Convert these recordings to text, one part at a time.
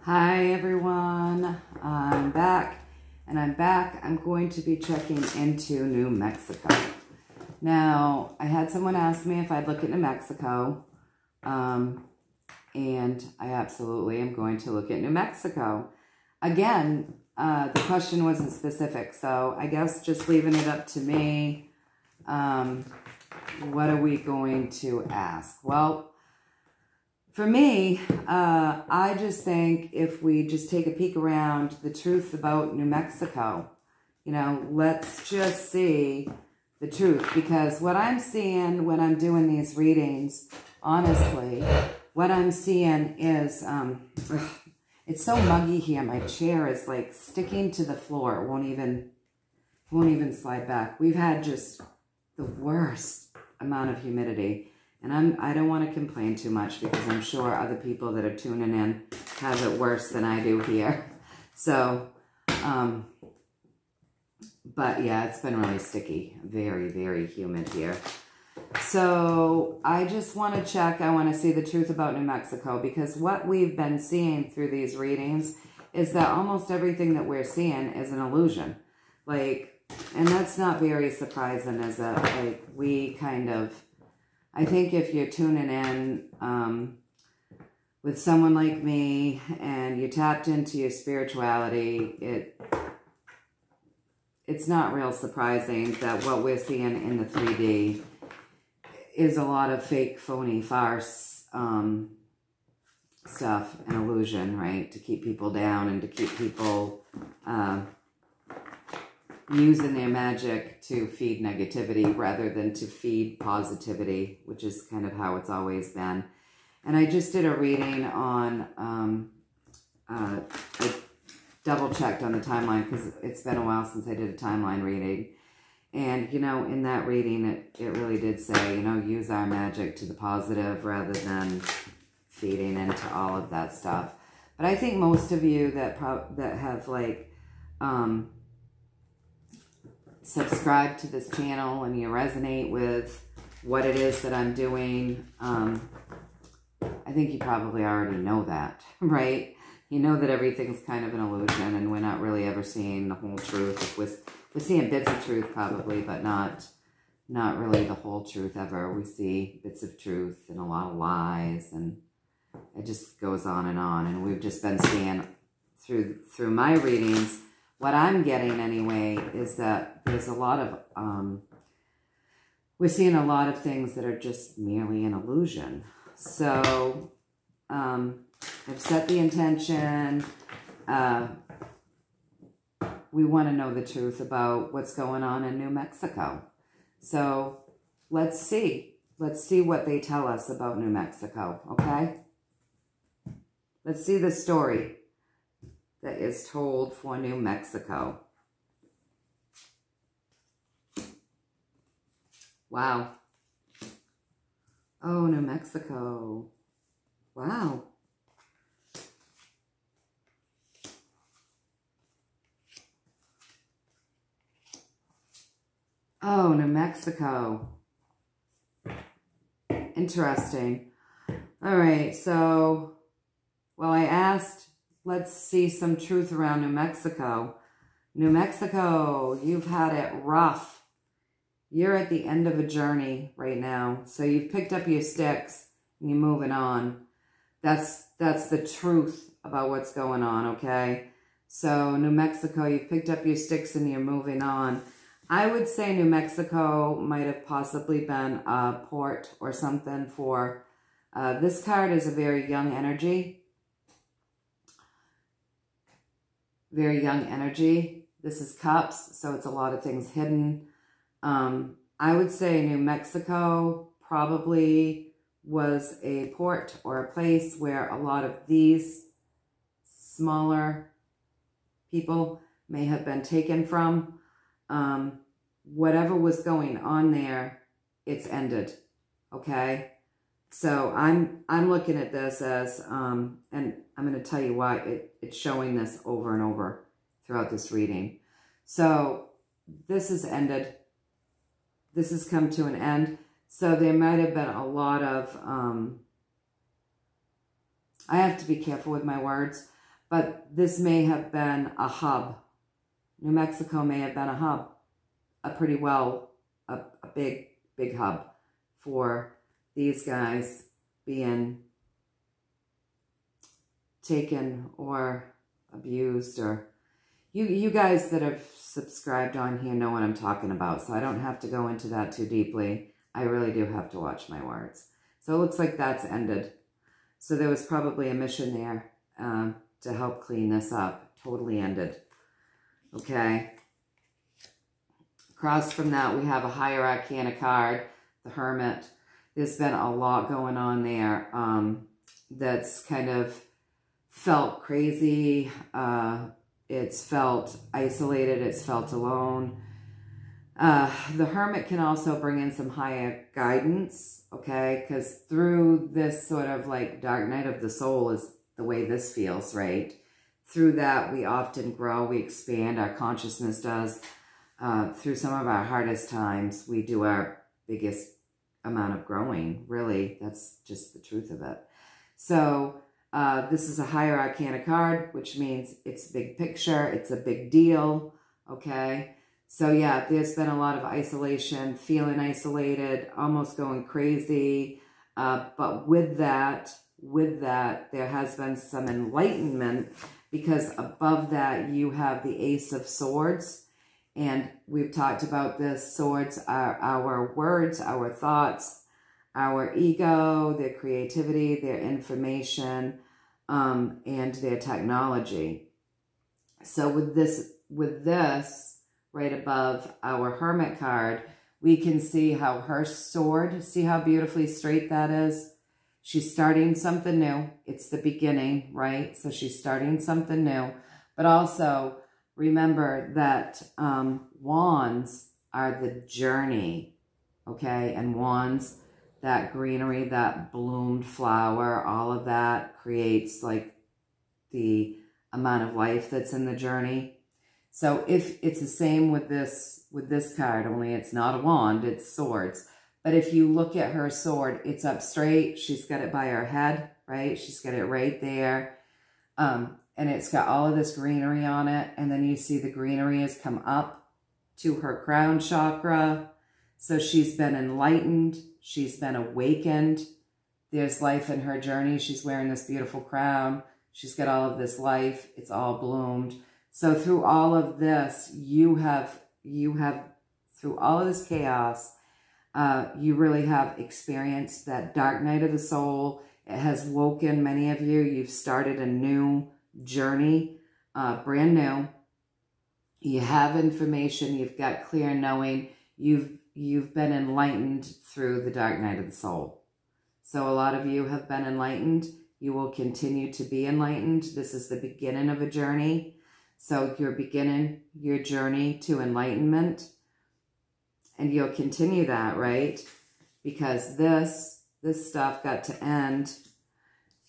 Hi everyone, I'm back, I'm going to be checking into New Mexico. Now, I had someone ask me if I'd look at New Mexico, and I absolutely am going to look at New Mexico. Again, the question wasn't specific, so I guess just leaving it up to me, what are we going to ask? Well, for me, I just think if we just take a peek around the truth about New Mexico, let's just see the truth. Because what I'm seeing when I'm doing these readings, honestly, what I'm seeing is, it's so muggy here. My chair is like sticking to the floor. It won't even slide back. We've had just the worst amount of humidity. And I don't want to complain too much because I'm sure other people that are tuning in have it worse than I do here. So, but yeah, it's been really sticky. Very, very humid here. So I just want to check. I want to see the truth about New Mexico, because what we've been seeing through these readings is that almost everything that we're seeing is an illusion. And that's not very surprising, is that we kind of, I think if you're tuning in with someone like me and you tapped into your spirituality, it's not real surprising that what we're seeing in the 3D is a lot of fake, phony, farce stuff and illusion, right? To keep people down and to keep people using their magic to feed negativity rather than to feed positivity, which is kind of how it's always been. And I just did a reading on, I double-checked on the timeline because it's been a while since I did a timeline reading. And, in that reading, it really did say, use our magic to the positive rather than feeding into all of that stuff. But I think most of you that have, subscribe to this channel and you resonate with what it is that I'm doing, I think you probably already know that, right? You know that everything's kind of an illusion and we're not really ever seeing the whole truth. We're seeing bits of truth probably, but not really the whole truth ever. We see bits of truth and a lot of lies, and it just goes on. And we've just been seeing through my readings, what I'm getting anyway is that there's a lot of, we're seeing a lot of things that are just merely an illusion. So, I've set the intention. We want to know the truth about what's going on in New Mexico. So, let's see. Let's see what they tell us about New Mexico, okay? Let's see the story that is told for New Mexico. Wow. Oh, New Mexico. Wow. Oh, New Mexico. Interesting. All right, so, well, I asked, let's see some truth around New Mexico. New Mexico, you've had it rough. You're at the end of a journey right now. So you've picked up your sticks and you're moving on. That's the truth about what's going on, okay? So New Mexico, you've picked up your sticks and you're moving on. I would say New Mexico might have possibly been a port or something for, this card is a very young energy. Very young energy. This is cups, so it's a lot of things hidden. I would say New Mexico probably was a port or a place where a lot of these smaller people may have been taken from. Whatever was going on there, it's ended, okay? So I'm looking at this as, and I'm going to tell you why it's showing this over and over throughout this reading. So this has ended. This has come to an end. So there might have been a lot of, I have to be careful with my words, but this may have been a hub. New Mexico may have been a hub, a big hub for these guys being taken or abused. Or you guys that have subscribed on here know what I'm talking about, so I don't have to go into that too deeply. I really do have to watch my words. So it looks like that's ended. So there was probably a mission there to help clean this up. Totally ended. Okay. Across from that, we have a Higher Arcana card, the Hermit. There's been a lot going on there that's kind of felt crazy. It's felt isolated. It's felt alone. The Hermit can also bring in some higher guidance, okay? Because through this sort of like dark night of the soul is the way this feels, right? Through that, we often grow, we expand, our consciousness does. Through some of our hardest times, we do our biggest amount of growing, really. That's just the truth of it. So this is a Higher Arcana card, which means it's big picture, it's a big deal, okay? So yeah, there's been a lot of isolation, feeling isolated, almost going crazy. But with that, there has been some enlightenment, because above that you have the Ace of Swords. And we've talked about this. Swords are our words, our thoughts, our ego, their creativity, their information, and their technology. So with this right above our Hermit card, we can see how her sword, see how beautifully straight that is? She's starting something new. It's the beginning, right? So she's starting something new. But also, remember that wands are the journey, okay? And wands, that greenery, that bloomed flower, all of that creates like the amount of life that's in the journey. So if it's the same with this card, only it's not a wand, it's swords. But if you look at her sword, it's up straight. She's got it by her head, right? She's got it right there. And it's got all of this greenery on it. And then you see the greenery has come up to her crown chakra. So she's been enlightened. She's been awakened. There's life in her journey. She's wearing this beautiful crown. She's got all of this life. It's all bloomed. So through all of this, you have through all of this chaos, you really have experienced that dark night of the soul. It has woken many of you. You've started a new journey, brand new. You have information. You've got clear knowing. You've been enlightened through the dark night of the soul. So a lot of you have been enlightened. You will continue to be enlightened. This is the beginning of a journey. So you're beginning your journey to enlightenment. And you'll continue that, right? Because this stuff got to end.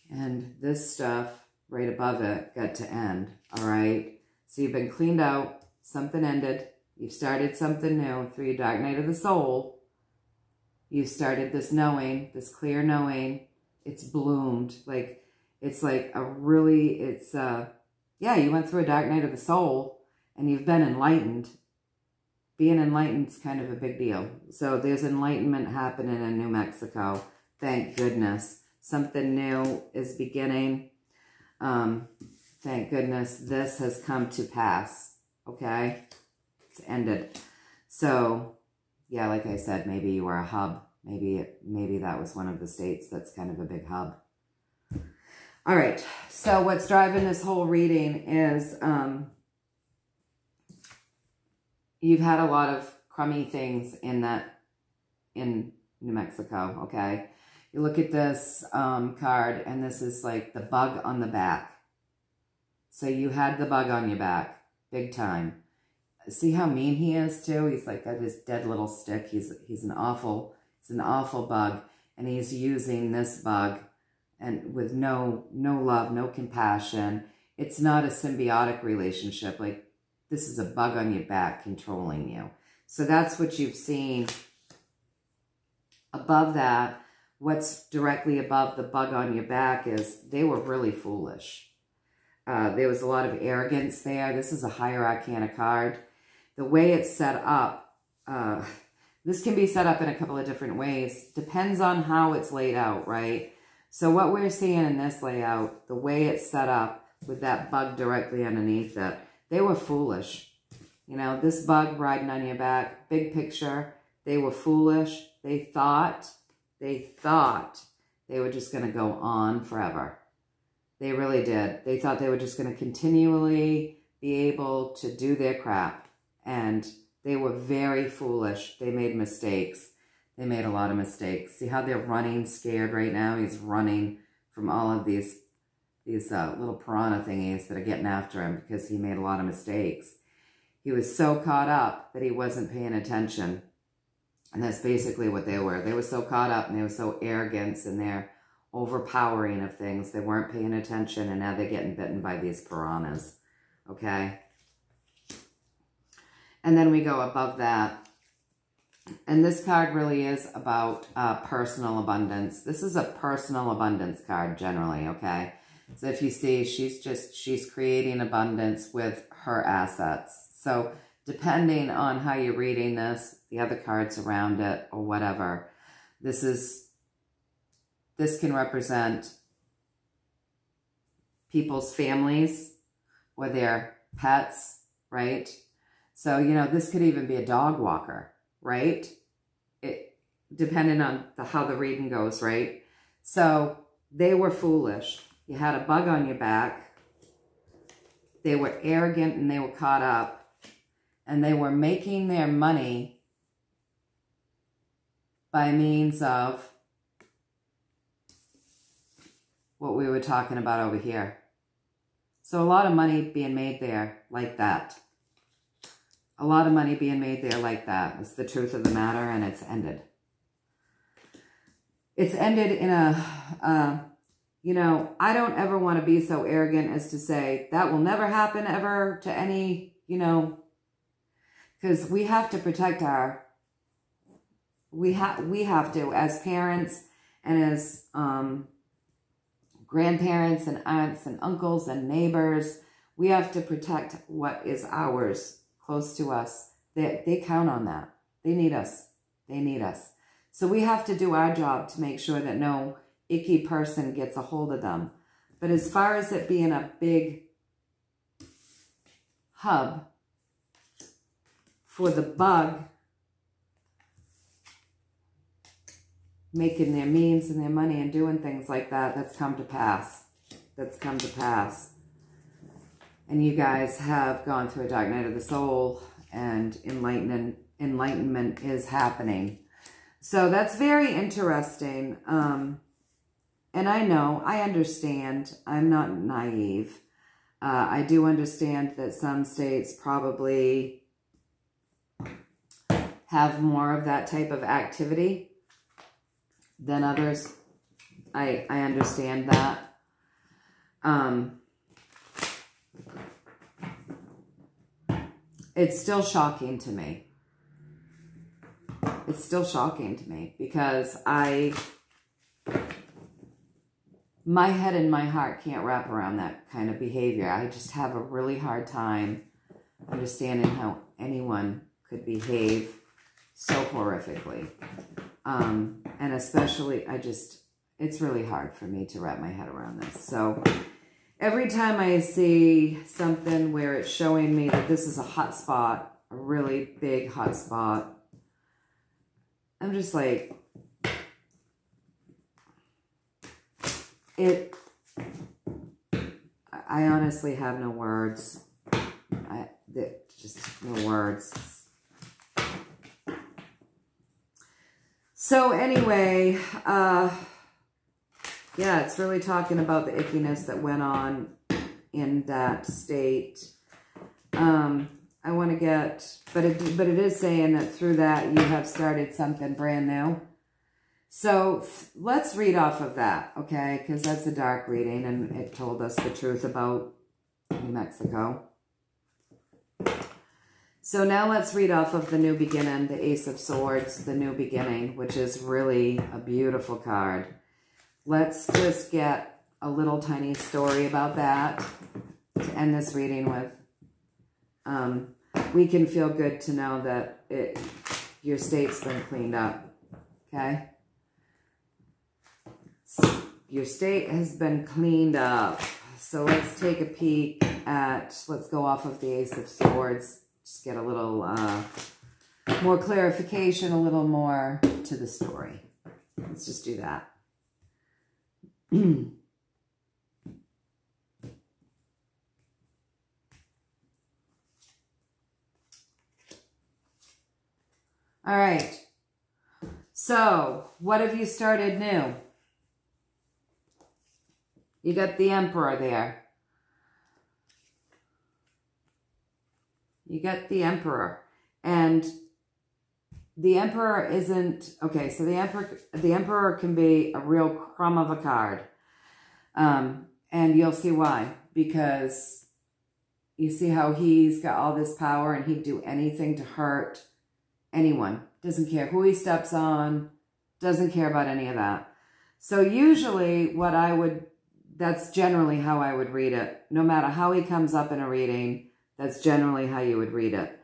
And this stuff right above it got to end, all right? So you've been cleaned out. Something ended. You've started something new through your dark night of the soul. You started this knowing, this clear knowing. It's bloomed. Like, it's like a really, yeah, you went through a dark night of the soul and you've been enlightened. Being enlightened is kind of a big deal. So there's enlightenment happening in New Mexico. Thank goodness. Something new is beginning. Thank goodness this has come to pass. Okay? It's ended. So, yeah, like I said, maybe you were a hub. Maybe that was one of the states that's kind of a big hub. All right. So what's driving this whole reading is you've had a lot of crummy things in New Mexico, okay? You look at this card, and this is like the bug on the back. So you had the bug on your back, big time. See how mean he is too? He's like got this dead little stick. He's an awful bug, and he's using this bug and with no love, no compassion. It's not a symbiotic relationship. Like, this is a bug on your back controlling you. So that's what you've seen. Above that, what's directly above the bug on your back is they were really foolish. There was a lot of arrogance there. This is a higher arcana card. The way it's set up, this can be set up in a couple of different ways. Depends on how it's laid out, right? So what we're seeing in this layout, the way it's set up with that bug directly underneath it, they were foolish. You know, this bug riding on your back, big picture, they were foolish. They thought they were just going to go on forever. They really did. They thought they were just going to continually be able to do their crap. And they were very foolish. They made mistakes. They made a lot of mistakes. See how they're running scared right now? He's running from all of these little piranha thingies that are getting after him because he made a lot of mistakes. He was so caught up that he wasn't paying attention. And that's basically what they were. They were so caught up and they were so arrogant in their overpowering of things. They weren't paying attention, and now they're getting bitten by these piranhas. Okay? And then we go above that. And this card really is about personal abundance. This is a personal abundance card generally, okay? So if you see, she's creating abundance with her assets. So depending on how you're reading this, the other cards around it or whatever, this can represent people's families or their pets, right? So, you know, this could even be a dog walker, right? Depending on how the reading goes, right? So they were foolish. You had a bug on your back. They were arrogant and they were caught up. And they were making their money by means of what we were talking about over here. So a lot of money being made there like that. A lot of money being made there like that. It's the truth of the matter, and it's ended. It's ended in a, you know, I don't ever want to be so arrogant as to say that will never happen ever to any, you know, because we have to protect we have to, as parents and as grandparents and aunts and uncles and neighbors, we have to protect what is ours, close to us. They count on that. They need us. They need us. So we have to do our job to make sure that no icky person gets a hold of them. But as far as it being a big hub for the bug making their means and their money and doing things like that, that's come to pass. That's come to pass. And you guys have gone through a dark night of the soul, and enlightenment is happening. So that's very interesting. And I understand. I'm not naive. I do understand that some states probably have more of that type of activity than others. I understand that. It's still shocking to me. It's still shocking to me because my head and my heart can't wrap around that kind of behavior. I just have a really hard time understanding how anyone could behave so horrifically. And especially, it's really hard for me to wrap my head around this. So every time I see something where it's showing me that this is a hot spot, a really big hot spot, I'm just like, I honestly have no words. Just no words. So anyway, yeah, it's really talking about the ickiness that went on in that state. I want to get, but it is saying that through that you have started something brand new. So let's read off of that, okay? Because that's a dark reading, and it told us the truth about New Mexico. So now let's read off of the New Beginning, the Ace of Swords, the New Beginning, which is really a beautiful card. Let's just get a little tiny story about that. to end this reading with. We can feel good to know that your state's been cleaned up, okay? Your state has been cleaned up. So let's take a peek at, let's go off of the Ace of Swords, just get a little more clarification, a little more to the story. Let's just do that. All right. So, what have you started new? You got the Emperor there. You got the Emperor. And the Emperor isn't, okay, so the Emperor can be a real crumb of a card. And you'll see why. Because you see how he's got all this power and he'd do anything to hurt anyone. Doesn't care who he steps on. Doesn't care about any of that. So usually that's generally how I would read it. No matter how he comes up in a reading, that's generally how you would read it.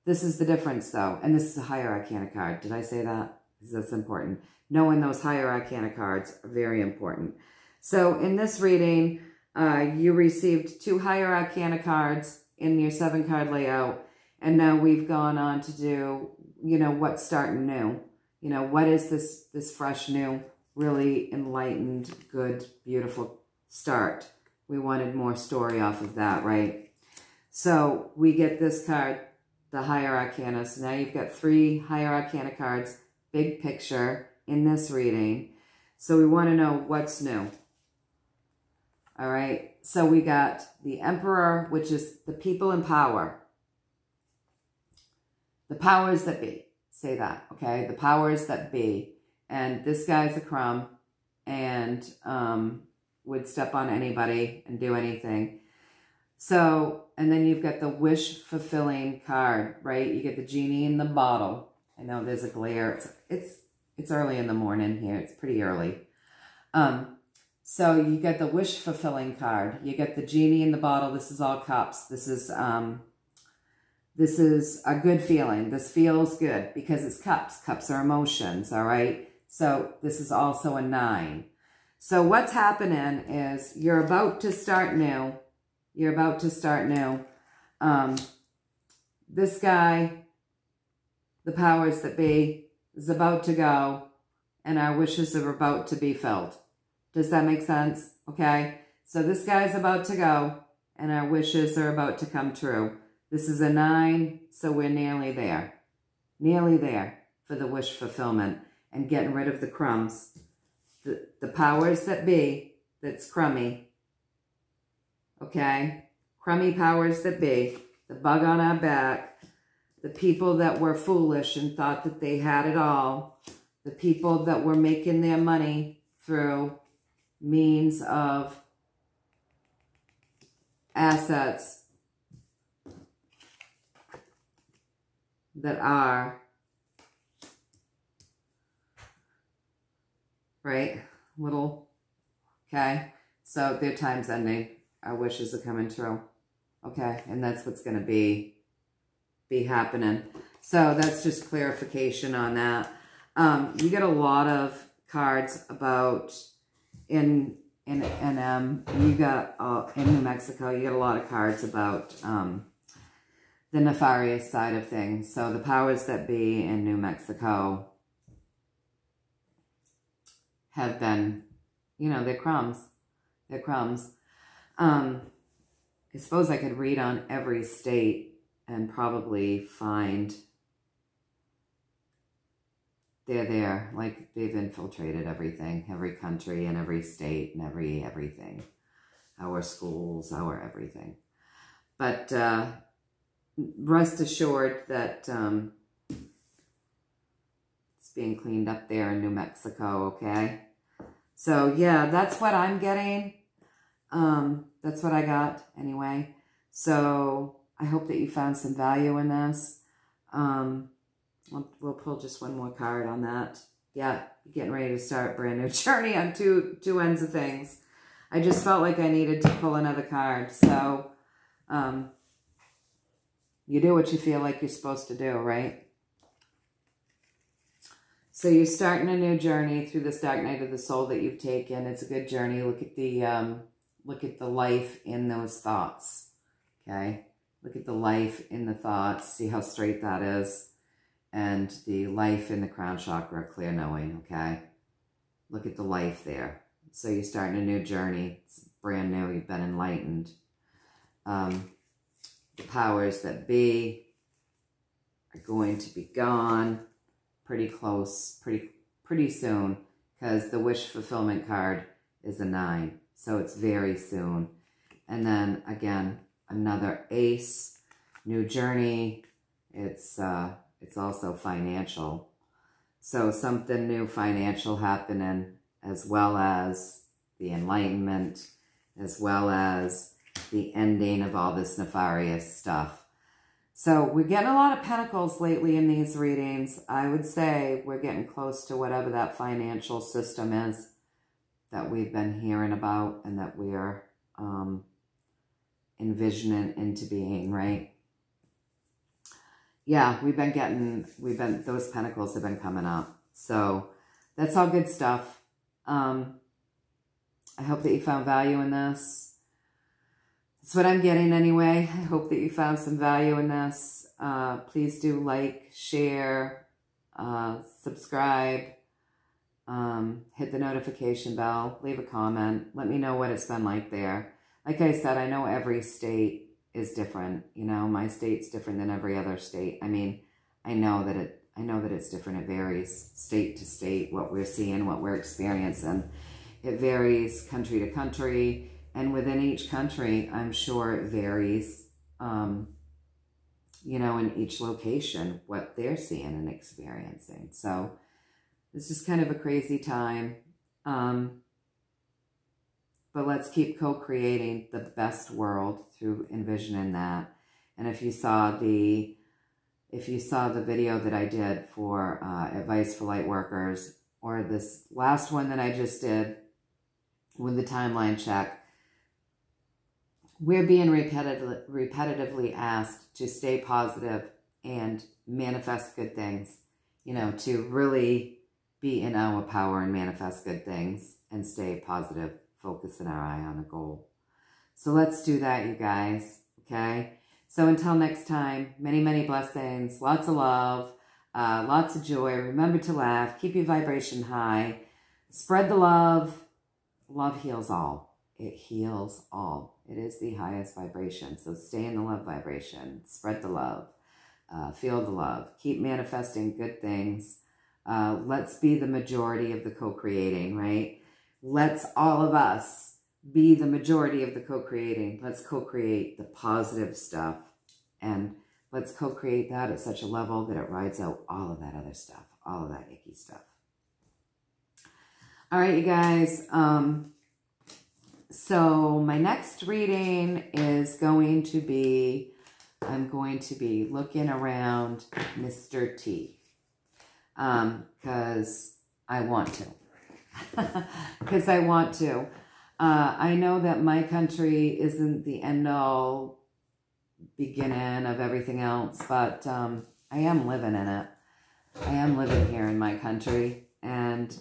This is the difference, though. And this is a higher arcana card. Did I say that? Because that's important. Knowing those higher arcana cards are very important. So in this reading, you received 2 higher arcana cards in your 7-card layout. And now we've gone on to do, what's starting new. What is this fresh, new, really enlightened, good, beautiful start? We wanted more story off of that, right? So we get this card, the higher arcana. So now you've got 3 higher arcana cards, big picture in this reading. So we want to know what's new. All right. So we got the Emperor, which is the people in power. The powers that be. Say that, okay? The powers that be. And this guy's a crumb and would step on anybody and do anything. So, and then you've got the wish-fulfilling card, right? You get the genie in the bottle. I know there's a glare. It's early in the morning here. It's pretty early. So you get the wish-fulfilling card. You get the genie in the bottle. This is all cups. This is a good feeling. This feels good because it's cups. Cups are emotions, all right? So this is also a 9. So what's happening is you're about to start new. You're about to start new. This guy, the powers that be, is about to go, and our wishes are about to be filled. Does that make sense? Okay? So this guy's about to go, and our wishes are about to come true. This is a 9, so we're nearly there. Nearly there for the wish fulfillment and getting rid of the crumbs. The powers that be, that's crummy. Okay? Crummy powers that be. The bug on our back. The people that were foolish and thought that they had it all. The people that were making their money through means of assets that are, right, little, okay? So their time's ending. Our wishes are coming true, okay? And that's what's going to be happening. So that's just clarification on that. You get a lot of cards about in you got in New Mexico, you get a lot of cards about the nefarious side of things. So the powers that be in New Mexico have been, they're crumbs. They're crumbs. I suppose I could read on every state and probably find they're there. Like they've infiltrated everything, every country and every state and everything. Our schools, our everything. But rest assured that it's being cleaned up there in New Mexico, okay? So, yeah, that's what I'm getting. That's what I got anyway. So, I hope that you found some value in this. We'll pull just one more card on that. Yeah, getting ready to start a brand new journey on two ends of things. I just felt like I needed to pull another card. So, You do what you feel like you're supposed to do, right? So you're starting a new journey through this dark night of the soul that you've taken. It's a good journey. Look at the life in those thoughts, okay? Look at the life in the thoughts. See how straight that is? And the life in the crown chakra, clear knowing, okay? Look at the life there. So you're starting a new journey. It's brand new. You've been enlightened. The powers that be are going to be gone pretty close, pretty soon, because the wish fulfillment card is a 9. So it's very soon. And then again, another ace, new journey. It's also financial. So something new financial happening, as well as the enlightenment, as well as the ending of all this nefarious stuff. So we're getting a lot of pentacles lately in these readings. I would say we're getting close to whatever that financial system is that we've been hearing about and that we are envisioning into being, right? Yeah, those pentacles have been coming up. So that's all good stuff. I hope that you found value in this. That's what I'm getting anyway. I hope that you found some value in this. Please do like, share, subscribe, hit the notification bell, leave a comment. Let me know what it's been like there. Like I said, I know every state is different. You know, my state's different than every other state. I mean, I know that it's different. It varies state to state, what we're seeing, what we're experiencing. It varies country to country. And within each country, I'm sure it varies, you know, in each location, what they're seeing and experiencing. So it's just kind of a crazy time. But let's keep co-creating the best world through envisioning that. And if you saw the video that I did for Advice for Light Workers, or this last one that I just did with the timeline check, we're being repetitively asked to stay positive and manifest good things, you know, to really be in our power and manifest good things and stay positive, focusing our eye on a goal. So let's do that, you guys, okay? So until next time, many, many blessings, lots of love, lots of joy. Remember to laugh, keep your vibration high, spread the love. Love heals all. It heals all. It is the highest vibration. So stay in the love vibration. Spread the love. Feel the love. Keep manifesting good things. Let's be the majority of the co-creating, right? Let's all of us be the majority of the co-creating. Let's co-create the positive stuff. And let's co-create that at such a level that it rides out all of that other stuff, all of that icky stuff. All right, you guys. So my next reading is going to be, I'm going to be looking around Mr. T. Because I want to. Because I want to. I know that my country isn't the end-all beginning of everything else, but I am living in it. I am living here in my country, and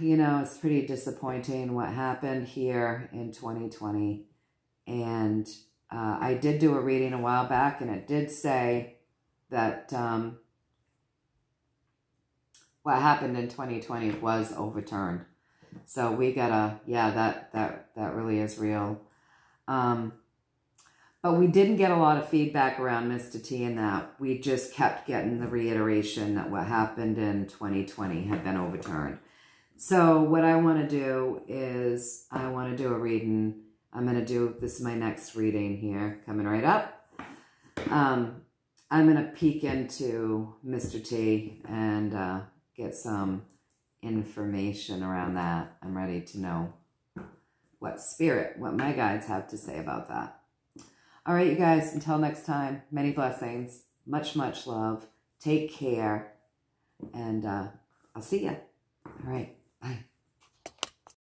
you know, it's pretty disappointing what happened here in 2020. And I did do a reading a while back, and it did say that what happened in 2020 was overturned. So we gotta, yeah, that really is real. But we didn't get a lot of feedback around Mr. T in that. We just kept getting the reiteration that what happened in 2020 had been overturned. So what I want to do is I want to do a reading. I'm going to do, this is my next reading here, coming right up. I'm going to peek into Mr. T and get some information around that. I'm ready to know what my guides have to say about that. All right, you guys, until next time, many blessings, much, much love. Take care, and I'll see ya. All right, bye.